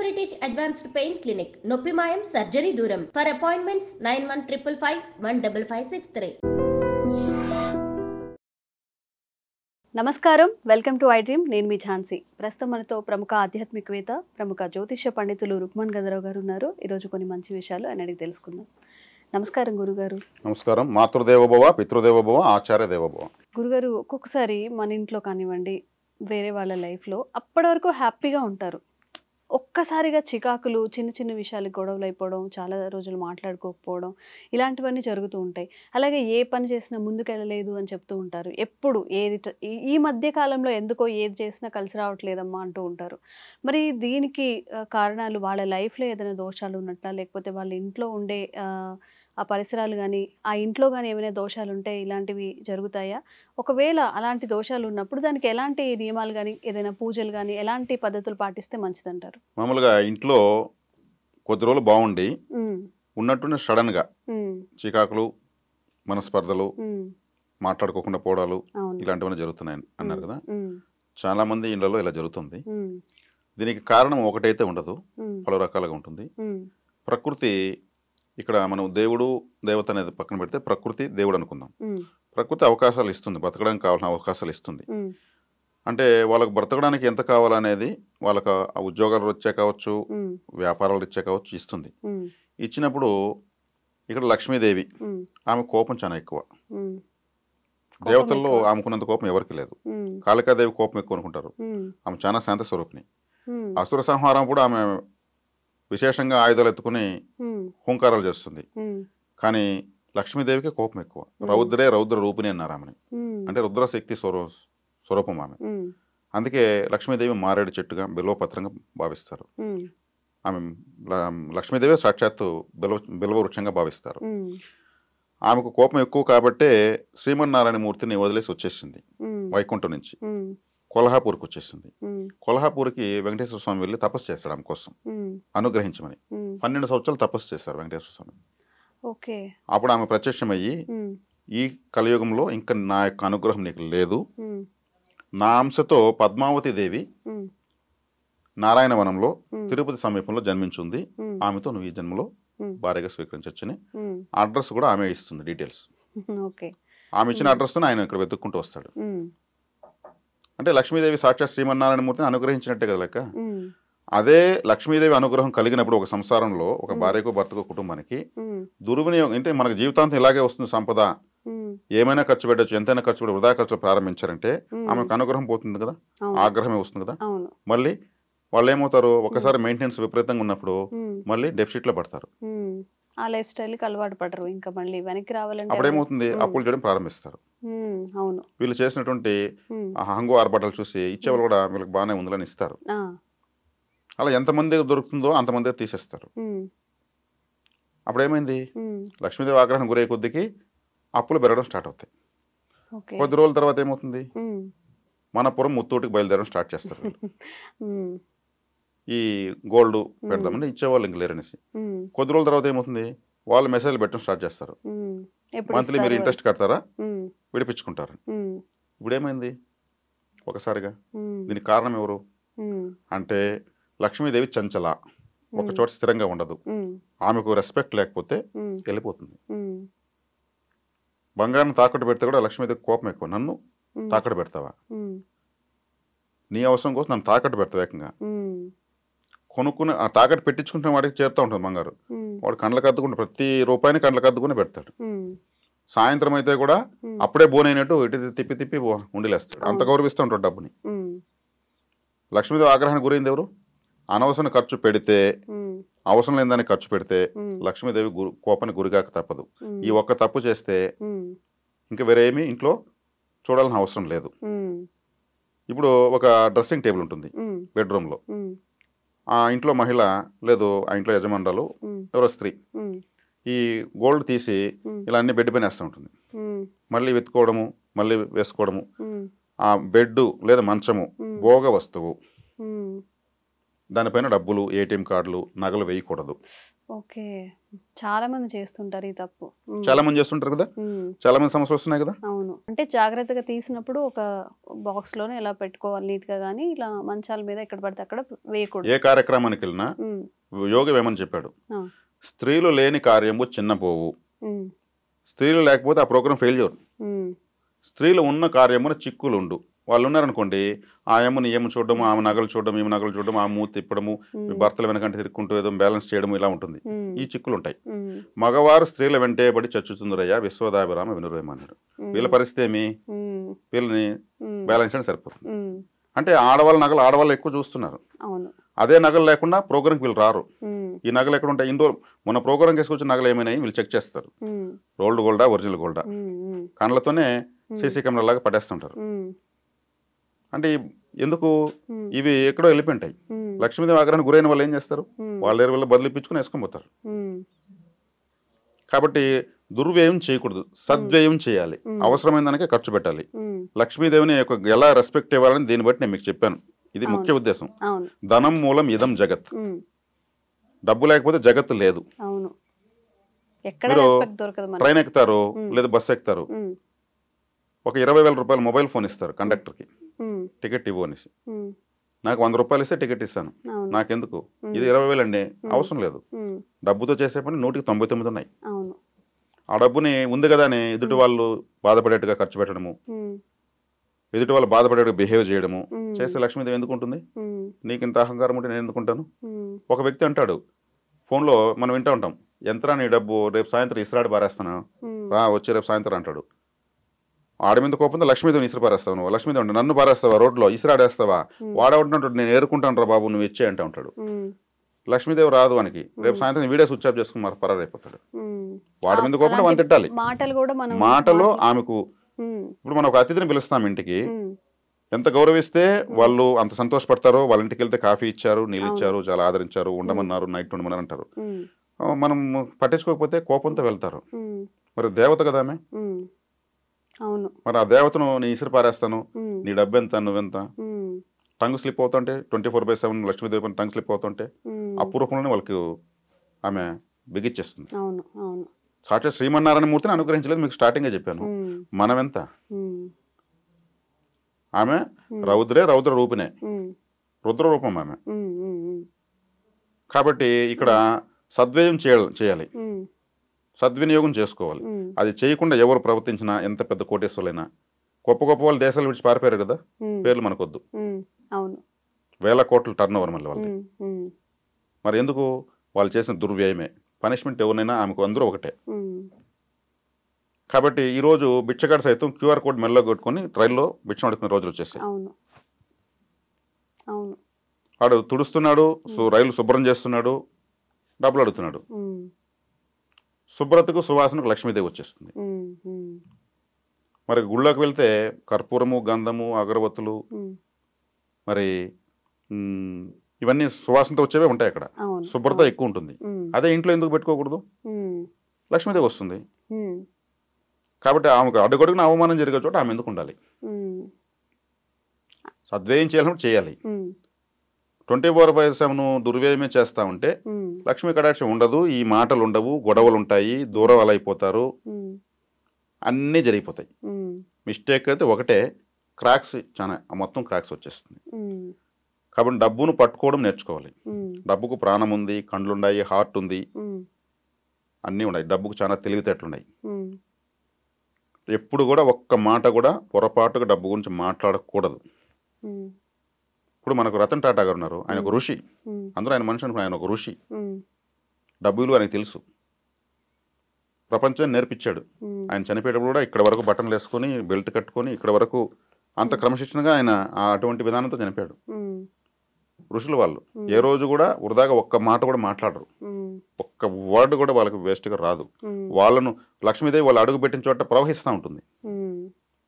British Advanced Pain Clinic. Noppimayam Surgery Duram. For appointments 9155515563. నమస్కారం, welcome to I dream. నేను మీ ఝాన్సీ. ప్రస్తుతం మనతో ప్రముఖ ఆధ్యాత్మికవేత్త, ప్రముఖ జ్యోతిష్య పండితులు రుక్మన్ గదరావు గారు ఉన్నారు. ఈరోజు కొన్ని మంచి విషయాలు ఆయన అడిగి తెలుసుకుందాం. నమస్కారం గురుగారు. నమస్కారం. మాతృదేవోభవ, పితృదేవోభవ, ఆచార్య దేవోభవ. గురుగారు, ఒక్కొక్కసారి మన ఇంట్లో కానివ్వండి, వేరే వాళ్ళ లైఫ్లో అప్పటి వరకు హ్యాపీగా ఉంటారు. ఒక్కసారిగా చికాకులు, చిన్న చిన్న విషయాలు గొడవలు అయిపోవడం, చాలా రోజులు మాట్లాడుకోకపోవడం, ఇలాంటివన్నీ జరుగుతూ ఉంటాయి. అలాగే ఏ పని చేసినా ముందుకెళ్ళలేదు అని చెప్తూ ఉంటారు. ఎప్పుడు ఈ మధ్య కాలంలో ఎందుకో ఏది చేసినా కలిసి రావట్లేదమ్మా అంటూ ఉంటారు. మరి దీనికి కారణాలు వాళ్ళ లైఫ్లో ఏదైనా దోషాలు ఉన్నట్లా, లేకపోతే వాళ్ళ ఇంట్లో ఉండే ఆ పరిసరాలు కానీ, ఆ ఇంట్లో కానీ ఏమైనా దోషాలు ఉంటే ఇలాంటివి జరుగుతాయా? ఒకవేళ అలాంటి దోషాలు ఉన్నప్పుడు దానికి ఎలాంటి నియమాలు కానీ, ఏదైనా పూజలు కానీ, ఎలాంటి పద్ధతులు పాటిస్తే మంచిదంటారు? మామూలుగా ఇంట్లో కొద్ది రోజులు బాగుండి ఉన్నట్టుండి సడన్గా చికాకులు, మనస్పర్ధలు, మాట్లాడుకోకుండా పోవడాలు ఇలాంటివన్నీ జరుగుతున్నాయి అన్నారు కదా. చాలా మంది ఇళ్లలో ఇలా జరుగుతుంది. దీనికి కారణం ఒకటైతే ఉండదు, పలు రకాలుగా ఉంటుంది. ప్రకృతి, ఇక్కడ మనం దేవుడు దేవత అనేది పక్కన పెడితే ప్రకృతి దేవుడు అనుకుందాం. ప్రకృతి అవకాశాలు ఇస్తుంది, బ్రతకడానికి కావాల్సిన అవకాశాలు ఇస్తుంది. అంటే వాళ్ళకు బ్రతకడానికి ఎంత కావాలనేది వాళ్ళకు ఉద్యోగాలు వచ్చే కావచ్చు, వ్యాపారాలు ఇచ్చే కావచ్చు, ఇస్తుంది. ఇచ్చినప్పుడు ఇక్కడ లక్ష్మీదేవి, ఆమె కోపం చాలా ఎక్కువ. దేవతల్లో ఆమెకున్నంత కోపం ఎవరికి లేదు. కాళికాదేవి కోపం ఎక్కువ అనుకుంటారు. ఆమె చాలా శాంత స్వరూపిణి. అసుర సంహారం కూడా ఆమె విశేషంగా ఆయుధాలు ఎత్తుకుని హుంకారాలు చేస్తుంది. కానీ లక్ష్మీదేవికి కోపం ఎక్కువ. రౌద్రే రౌద్ర రూపిణి అన్నారు ఆమెని. అంటే రుద్రశక్తి స్వరూపం ఆమె. అందుకే లక్ష్మీదేవి మారేడు చెట్టుగా, బిల్వపత్రంగా భావిస్తారు. ఆమె లక్ష్మీదేవి సాక్షాత్తు బిల్వ వృక్షంగా భావిస్తారు. ఆమెకు కోపం ఎక్కువ కాబట్టే శ్రీమన్నారాయణ మూర్తిని వదిలేసి వచ్చేసింది వైకుంఠం నుంచి. కొల్హాపూర్కి వచ్చేసింది. కొల్హాపూర్కి వెంకటేశ్వర స్వామి వెళ్ళి తపస్సు చేస్తాడు ఆమె కోసం, అనుగ్రహించమని. 12 సంవత్సరాలు తపస్సు చేస్తారు వెంకటేశ్వర స్వామి. అప్పుడు ఆమె ప్రత్యక్షమయ్యి, ఈ కలియుగంలో ఇంకా నా యొక్క అనుగ్రహం నీకు లేదు, నా అంశతో పద్మావతి దేవి నారాయణవనంలో తిరుపతి సమీపంలో జన్మించింది, ఆమెతో నువ్వు ఈ జన్మలో భార్యగా స్వీకరించవచ్చని అడ్రస్ కూడా ఆమె ఇస్తుంది, డీటెయిల్స్. ఆమె ఇచ్చిన అడ్రస్తో ఆయన ఇక్కడ వెతుక్కుంటూ వస్తాడు. అంటే లక్ష్మీదేవి సాక్షాత్ శ్రీమన్నారాయణ మూర్తిని అనుగ్రహించినట్టే కదా లెక్క. అదే లక్ష్మీదేవి అనుగ్రహం కలిగినప్పుడు ఒక సంసారంలో, ఒక భార్యకు భర్తకు కుటుంబానికి దుర్వినియోగం, అంటే మనకు జీవితాంతం ఇలాగే వస్తుంది సంపద, ఏమైనా ఖర్చు పెట్టచ్చు, ఎంతైనా ఖర్చు పెట్టి వృధా ఖర్చు ప్రారంభించారంటే ఆమెకు అనుగ్రహం పోతుంది కదా, ఆగ్రహమే వస్తుంది కదా. మళ్ళీ వాళ్ళు ఏమవుతారు, ఒకసారి మెయింటెనెన్స్ విపరీతంగా ఉన్నప్పుడు మళ్ళీ డెఫిసిట్ లో పడతారు. ఆ లైఫ్ స్టైల్కి అలవాటు పడరు, ఇంకా మళ్ళీ వెనక్కి రావాలంటే అప్పుడు ఏమవుతుంది, అప్పులు చేయడం ప్రారంభిస్తారు. వీళ్ళు చేసినటువంటి హంగు ఆర్భాటాలు చూసి ఇచ్చేవాళ్ళు కూడా వీళ్ళకి బాగానే ఉందని ఇస్తారు. అలా ఎంతమంది దొరుకుతుందో అంతమంది తీసేస్తారు. అప్పుడు ఏమైంది, లక్ష్మీదేవి ఆగ్రహం గురయ్యే కొద్దికి అప్పులు పెరగడం స్టార్ట్ అవుతాయి. కొద్ది రోజుల తర్వాత ఏమవుతుంది, మనపురం ముత్తూటికి బయలుదేరడం స్టార్ట్ చేస్తారు. ఈ గోల్డ్ పెడదామని ఇచ్చేవాళ్ళు ఇంక లేరనేసి. కొద్ది రోజుల తర్వాత ఏమవుతుంది, వాళ్ళు మెసేజ్లు పెట్టడం స్టార్ట్ చేస్తారు. మంత్లీ మీరు ఇంట్రెస్ట్ కడతారా, విడిపించుకుంటారు. ఇప్పుడు ఏమైంది ఒకసారిగా, దీనికి కారణం ఎవరు అంటే లక్ష్మీదేవి చంచల, ఒక చోట స్థిరంగా ఉండదు. ఆమెకు రెస్పెక్ట్ లేకపోతే వెళ్ళిపోతుంది. బంగారం తాకట్టు పెడితే కూడా లక్ష్మీదేవి కోపం ఎక్కువ. నన్ను తాకట్టు పెడతావా, నీ అవసరం కోసం నన్ను తాకట్టు పెడతావు, ఏకంగా కొనుక్కుని ఆ తాకట్టు పెట్టించుకుంటున్న వాడికి చేరుతూ ఉంటుంది బంగారు. వాడు కండ్లకు అద్దుకుంటే ప్రతి రూపాయిని కండ్లకు అద్దుకుని పెడతాడు. సాయంత్రం అయితే కూడా అప్పుడే బోనైనట్టు ఇటు తిప్పి తిప్పి ఉండిలేస్తాడు. అంత గౌరవిస్తూ ఉంటాడు డబ్బుని. లక్ష్మీదేవి ఆగ్రహానికి గురైంది ఎవరు, అనవసరం ఖర్చు పెడితే, అవసరం లేదని ఖర్చు పెడితే లక్ష్మీదేవి కోపానికి గురిగాక తప్పదు. ఈ ఒక్క తప్పు చేస్తే ఇంకా వేరేమీ ఇంట్లో చూడాల్సిన అవసరం లేదు. ఇప్పుడు ఒక డ్రెస్సింగ్ టేబుల్ ఉంటుంది బెడ్రూమ్లో. ఆ ఇంట్లో మహిళ లేదు, ఆ ఇంట్లో యజమానురాలు ఎవరో స్త్రీ ఈ గోల్డ్ తీసి ఇలా అన్ని బెడ్ పైన వేస్తూ ఉంటుంది. మళ్ళీ వెతుకోవడము, మళ్ళీ వేసుకోవడము. ఆ బెడ్ లేదా మంచము భోగ వస్తువు, దానిపైన డబ్బులు, ఏటీఎం కార్డులు, నగలు వేయకూడదు. ఓకే. చాలా మంది చేస్తుంటారు ఈ తప్పు. చాలా మంది చేస్తుంటారు కదా, చాలా మంది సమస్యలు వస్తున్నాయి కదా. అవును. అంటే జాగ్రత్తగా తీసినప్పుడు ఒక బాక్స్ లోనే ఎలా పెట్టుకోవాలి నీట్ గా, కానీ ఇలా మంచాల మీద ఎక్కడ పడితే అక్కడ వేయకూడదు. ఏ కార్యక్రమానికి వెళ్ళినా యోగి వేమని చెప్పాడు, స్త్రీలు లేని కార్యము చిన్నపోవు, స్త్రీలు లేకపోతే ఆ ప్రోగ్రాం ఫెయిల్యూర్, స్త్రీలు ఉన్న కార్యమున చిక్కులు ఉండు. వాళ్ళు ఉన్నారనుకోండి, ఆ ఏమని ఏమి చూడడము, ఆమె నగలు చూడడం, ఈమె నగలు చూడడం, ఆ మూతి తిప్పడము, భర్తల వెనకంటే తిరుక్కుంటూ ఏదో బ్యాలెన్స్ చేయడం, ఇలా ఉంటుంది. ఈ చిక్కులు ఉంటాయి. మగవారు స్త్రీల వెంటేబడి చచ్చుతుందిరయ్యా విశ్వదాభిరామ వినురేమన్నాడు. వీళ్ళ పరిస్థితి ఏమి, వీళ్ళని బ్యాలెన్స్ చేయడం సరిపోతుంది. అంటే ఆడవాళ్ళ నగలు ఆడవాళ్ళు ఎక్కువ చూస్తున్నారు. అదే నగలు లేకుండా ప్రోగ్రాంకి వీళ్ళు రారు. ఈ నగలు ఎక్కడ ఉంటాయి, ఇండోర్ మన ప్రోగ్రాంకి వేసుకొచ్చిన నగలు ఏమైనాయి వీళ్ళు చెక్ చేస్తారు, రోల్డ్ గోల్డా ఒరిజినల్ గోల్డా, కళ్ళతోనే సీసీ కెమెరా లాగా పడేస్తుంటారు. అంటే ఎందుకు, ఇవి ఎక్కడో వెళ్ళిపోయింటాయి. లక్ష్మీదేవి ఆగ్రహానికి గురైన వాళ్ళు ఏం చేస్తారు, వాళ్ళ వల్ల బదిలిపించుకుని వేసుకొని పోతారు. కాబట్టి దుర్వ్యయం చేయకూడదు, సద్వ్యయం చేయాలి, అవసరమైన దానికే ఖర్చు పెట్టాలి. లక్ష్మీదేవిని ఎలా రెస్పెక్ట్ ఇవ్వాలని దీన్ని బట్టి నేను మీకు చెప్పాను. ఇది ముఖ్య ఉద్దేశం. ధనం మూలం ఇదం జగత్. డబ్బు లేకపోతే జగత్తు లేదు. మీరు ట్రైన్ ఎక్కుతారు లేదా బస్సు ఎక్కుతారు, ఒక 20,000 రూపాయలు మొబైల్ ఫోన్ ఇస్తారు కండక్టర్కి, టికెట్ ఇవ్వు అనేసి. నాకు 100 రూపాయలు ఇస్తే టికెట్ ఇస్తాను, నాకెందుకు, ఇది 20,000 అండి, అవసరం లేదు. డబ్బుతో చేసే పని 199 ఉన్నాయి. ఆ డబ్బుని ఉంది కదా అని ఎదుటి వాళ్ళు బాధపడేట్టుగా ఖర్చు పెట్టడము, ఎదుటి వాళ్ళు బాధపడేట్టుగా బిహేవ్ చేయడము చేస్తే లక్ష్మీదేవి ఎందుకు ఉంటుంది? నీకు ఇంత అహంకారం ఉంటే నేను ఎందుకుంటాను? ఒక వ్యక్తి అంటాడు ఫోన్లో, మనం వింటూ ఉంటాం, ఎంతరా నీ డబ్బు, రేపు సాయంత్రం ఇసురాడి పారేస్తాను, రా వచ్చి రేపు సాయంత్రం అంటాడు. ఆడ మీద కోపంతో లక్ష్మీదేవిని ఇసురు పారేస్తావు, నువ్వు లక్ష్మీదేవి అంటే నన్ను పారేస్తావా, రోడ్లో ఇసురాడేస్తావా, వాడవుంటున్నాడు, నేను ఏరుకుంటాను రా బాబు నువ్వు ఇచ్చే అంటే ఉంటాడు. లక్ష్మీదేవి రాదు వానికి, రేపు సాయంత్రం వీడియో స్విచ్ ఆఫ్ చేసుకుని మరి పరారైపోతాడు. వాడి మీద కోపంతో మనం తిట్టాలి. మాటలో ఆమెకు, ఇప్పుడు మనం ఒక అతిథిని పిలుస్తాం ఇంటికి, ఎంత గౌరవిస్తే వాళ్ళు అంత సంతోషపడతారో, వాళ్ళ ఇంటికి వెళ్తే కాఫీ ఇచ్చారు, నీళ్ళు ఇచ్చారు, చాలా ఆదరించారు, ఉండమన్నారు, నైట్ ఉండమని అంటారు. మనం పట్టించుకోకపోతే కోపంతో వెళ్తారు. మరి దేవత కదా ఆమె, మరి ఆ దేవతను నీ ఇసురు పారేస్తాను, నీ డబ్బు ఎంత, నువ్వెంత, టంగ్ స్లిప్ అవుతుంటే 24/7 లక్ష్మీదేవి టంగ్ స్లిప్ అవుతుంటే అపూర్వకంలోనే వాళ్ళకి ఆమె బిగిచ్చేస్తుంది. సాక్షాత్ శ్రీమన్నారాయణ మూర్తిని అనుగ్రహించలేదు, మీకు స్టార్టింగే చెప్పాను. మనమెంత, ఆమె రౌద్ర రూపినే, రుద్ర రూపం ఆమె. కాబట్టి ఇక్కడ సద్వ్యయం చేయాలి, సద్వినియోగం చేసుకోవాలి. అది చేయకుండా ఎవరు ప్రవర్తించినా, ఎంత పెద్ద కోటేశ్వరులైనా, గొప్ప గొప్ప వాళ్ళు దేశాలు విడిచి పారిపోయారు కదా, పేర్లు మనకొద్దు, 1000 కోట్ల టర్న్ ఓవర్ మళ్ళీ వాళ్ళది. మరి ఎందుకు, వాళ్ళు చేసిన దుర్వ్యయమే. పనిష్మెంట్ ఎవరినైనా ఆమెకు అందరూ ఒకటే. కాబట్టి ఈరోజు బిచ్చగాడు సైతం QR కోడ్ మెల్లో కొట్టుకొని ట్రైన్లో బిచ్చం అడుకునే రోజులు వచ్చేసాయి. వాడు తుడుస్తున్నాడు, రైలు శుభ్రం చేస్తున్నాడు, డబ్బులు అడుగుతున్నాడు. శుభ్రతకు సువాసనకు లక్ష్మీదేవి వచ్చేస్తుంది. మరి గుళ్ళోకి వెళ్తే కర్పూరము, గంధము, అగరబత్తులు, మరి ఇవన్నీ సువాసనతో వచ్చేవే ఉంటాయి. అక్కడ శుభ్రత ఎక్కువ ఉంటుంది. అదే ఇంట్లో ఎందుకు పెట్టుకోకూడదు? లక్ష్మీదేవి వస్తుంది. కాబట్టి ఆమెకు అడ్డుగొడుగున అవమానం జరిగే చోట ఆమె ఎందుకు ఉండాలి? సద్వ్యయం చేయాలంటే చేయాలి. 24/7 దుర్వ్యయమే చేస్తా ఉంటే లక్ష్మీ కటాక్షం ఉండదు, ఈ మాటలు ఉండవు, గొడవలు ఉంటాయి, దూరం అయిపోతారు, అన్నీ జరిగిపోతాయి. మిస్టేక్ అయితే ఒకటే, క్రాక్స్, చాలా మొత్తం క్రాక్స్ వచ్చేస్తుంది. కాబట్టి డబ్బును పట్టుకోవడం నేర్చుకోవాలి. డబ్బుకు ప్రాణం ఉంది, కండ్లు ఉన్నాయి, హార్ట్ ఉంది, అన్నీ ఉన్నాయి. డబ్బుకు చాలా తెలివితేటలున్నాయి. ఎప్పుడు కూడా ఒక్క మాట కూడా పొరపాటుగా డబ్బు గురించి మాట్లాడకూడదు. ఇప్పుడు మనకు రతన్ టాటా గారు ఉన్నారు, ఆయన ఒక ఋషి. అందరూ ఆయన మనిషి అనుకున్నారు, ఆయన ఒక ఋషి. డబ్బు విలువ ఆయనకు తెలుసు, ప్రపంచాన్ని నేర్పించాడు. ఆయన చనిపోయేటప్పుడు కూడా ఇక్కడ వరకు బట్టలు వేసుకొని బెల్ట్ కట్టుకొని ఇక్కడ వరకు అంత క్రమశిక్షణగా ఆయన అటువంటి విధానంతో చనిపోయాడు. ఋషులు వాళ్ళు ఏ రోజు కూడా వృధాగా ఒక్క మాట కూడా మాట్లాడరు, ఒక్క వర్డ్ కూడా వాళ్ళకి వేస్ట్గా రాదు. వాళ్ళను లక్ష్మీదేవి వాళ్ళు అడుగు పెట్టిన చోట ప్రవహిస్తూ ఉంటుంది.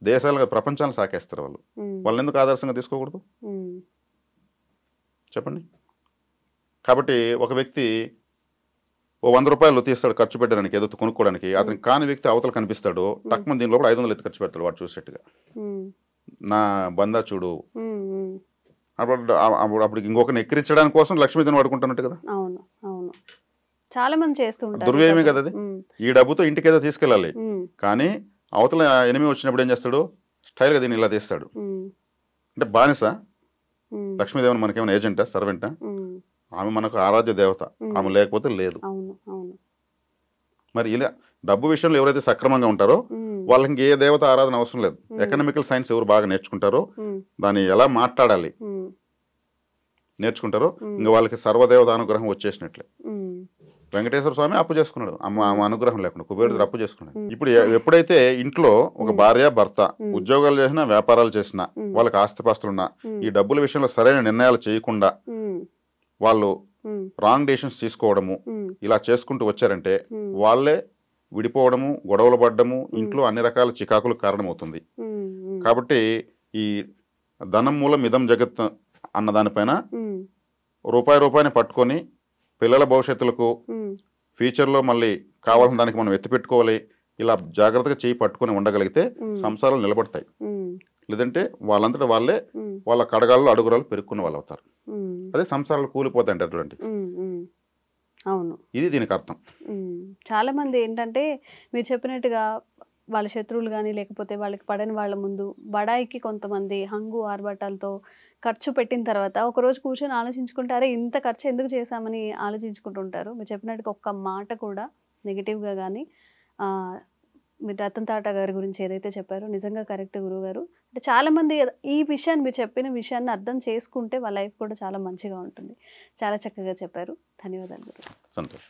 దేశాలుగా ప్రపంచాలను సాకేస్తారు వాళ్ళు. వాళ్ళని ఎందుకు ఆదర్శంగా తీసుకోకూడదు చెప్పండి? కాబట్టి ఒక వ్యక్తి ఓ 100 రూపాయలు తీస్తాడు ఖర్చు పెట్టడానికి, ఏదో కొనుక్కోవడానికి. అతనికి కాని వ్యక్తి అవతల కనిపిస్తాడు, టక్మని దీనిలో 500 ఎత్తి ఖర్చు పెడతాడు వాడు చూసేట్టుగా. నా బందా చూడు, అప్పుడు ఇంకొకరిని ఎక్కిరించడానికి కోసం లక్ష్మీదేవిని వాడుకుంటున్నట్టు కదా. అవును అవును, చాలా మంది చేస్తూ ఉంటారు. దుర్వ్యయమే కదా అది. ఈ డబ్బుతో ఇంటికి ఏదో తీసుకెళ్ళాలి, కానీ అవతల ఎనిమి వచ్చినప్పుడు ఏం చేస్తాడు, స్టైల్గా దీన్ని ఇలా తీస్తాడు. అంటే బానిస లక్ష్మీదేవిని మనకేమైనా ఏజెంటా, సర్వెంటా? ఆమె మనకు ఆరాధ్య దేవత, ఆమె లేకపోతే లేదు. మరి ఇలా డబ్బు విషయంలో ఎవరైతే సక్రమంగా ఉంటారో వాళ్ళకి ఏ దేవత ఆరాధన అవసరం లేదు. ఎకనామికల్ సైన్స్ ఎవరు బాగా నేర్చుకుంటారో, దాన్ని ఎలా మాట్లాడాలి నేర్చుకుంటారో, ఇంకా వాళ్ళకి సర్వదేవత అనుగ్రహం వచ్చేసినట్లే. వెంకటేశ్వర స్వామి అప్పు చేసుకున్నాడు, ఆమె అనుగ్రహం లేకుండా కుబేరుడు అప్పు చేసుకున్నాడు. ఇప్పుడు ఎప్పుడైతే ఇంట్లో ఒక భార్య భర్త ఉద్యోగాలు చేసినా వ్యాపారాలు చేసినా వాళ్ళకి ఆస్తిపాస్తులున్నా ఈ డబ్బుల విషయంలో సరైన నిర్ణయాలు చేయకుండా వాళ్ళు రాంగ్ డెసిషన్స్ తీసుకోవడము ఇలా చేసుకుంటూ వచ్చారంటే వాళ్ళే విడిపోవడము, గొడవలు పడ్డము, ఇంట్లో అన్ని రకాల చికాకులు కారణమవుతుంది. కాబట్టి ఈ ధనం మూలం ఇదం జగత్ అన్న దానిపైన రూపాయిని పట్టుకొని పిల్లల భవిష్యత్తులకు ఫ్యూచర్లో మళ్ళీ కావాల్సిన దానికి మనం ఎత్తిపెట్టుకోవాలి, ఇలా జాగ్రత్తగా చేయి పట్టుకొని ఉండగలిగితే సంసారాలు నిలబడతాయి. లేదంటే వాళ్ళంతటా వాళ్ళే వాళ్ళ కడగాల్లో అడుగురాలు పెరుక్కున్న వాళ్ళు అవుతారు. అదే సంసారాలు కూలిపోతాయంటే అటువంటి. అవును, ఇది దీనికి అర్థం. చాలా మంది ఏంటంటే మీరు చెప్పినట్టుగా వాళ్ళ శత్రువులు కానీ లేకపోతే వాళ్ళకి పడని వాళ్ళ ముందు బడాయికి కొంతమంది హంగు ఆర్భటాలతో ఖర్చు పెట్టిన తర్వాత ఒకరోజు కూర్చొని ఆలోచించుకుంటారే ఇంత ఖర్చు ఎందుకు చేశామని ఆలోచించుకుంటుంటారు. మీరు చెప్పినట్టుగా ఒక్క మాట కూడా నెగిటివ్గా కానీ మీరు రతన్ టాటా గారి గురించి ఏదైతే చెప్పారో నిజంగా కరెక్ట్ గురువు గారు. అంటే చాలామంది ఈ విషయాన్ని, మీరు చెప్పిన విషయాన్ని అర్థం చేసుకుంటే వాళ్ళ లైఫ్ కూడా చాలా మంచిగా ఉంటుంది. చాలా చక్కగా చెప్పారు. ధన్యవాదాలు గురువు. సంతోషం.